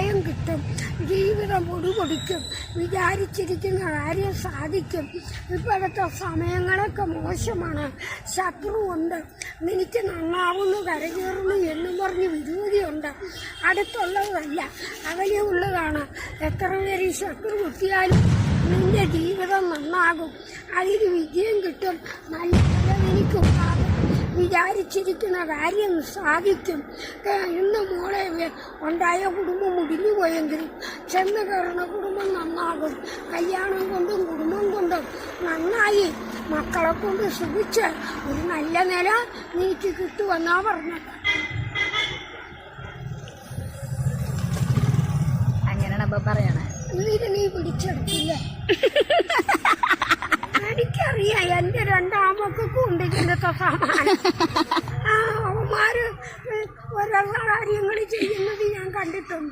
സഹായം കിട്ടും, ജീവിതം പൊടിപൊടിക്കും, വിചാരിച്ചിരിക്കുന്ന കാര്യം സാധിക്കും. ഇപ്പോഴത്തെ സമയങ്ങളൊക്കെ മോശമാണ്. ശത്രുവുണ്ട്, നിനക്ക് നന്നാവുന്നു കരകയറുന്നു എന്നും പറഞ്ഞ് വിരോധിയുണ്ട്. അടുത്തുള്ളതല്ല, അകലെ ഉള്ളതാണ്. എത്ര പേര് ശത്രു കുത്തിയാലും നിന്റെ ജീവിതം നന്നാകും, അതിന് വിജയം കിട്ടും, നല്ല നിനക്കുണ്ടാകും, വിചാരിച്ചിരിക്കുന്ന കാര്യം സാധിക്കും. ഇന്ന് മോളെ ഉണ്ടായ കുടുംബം മുടിഞ്ഞു പോയെങ്കിലും ചെന്ന് കയറുന്ന കുടുംബം നന്നാകും. കല്യാണം കൊണ്ടും കുടുംബം കൊണ്ടും നന്നായി മക്കളെ കൊണ്ട് സുഖിച്ച് ഒരു നല്ല നില നീക്ക് കിട്ടുമെന്നാ പറഞ്ഞത്. അങ്ങനെയാണ് അപ്പൊ പറയണേ. ഇത് നീ പിടിച്ചെടുക്കില്ലേ? എനിക്കറിയാം, എന്റെ രണ്ടാമക്കും ഉണ്ട് ഇങ്ങനത്തെ സമാനം. അവന്മാര് ഓരോ കാര്യങ്ങൾ ചെയ്യുന്നത് ഞാൻ കണ്ടിട്ടുണ്ട്.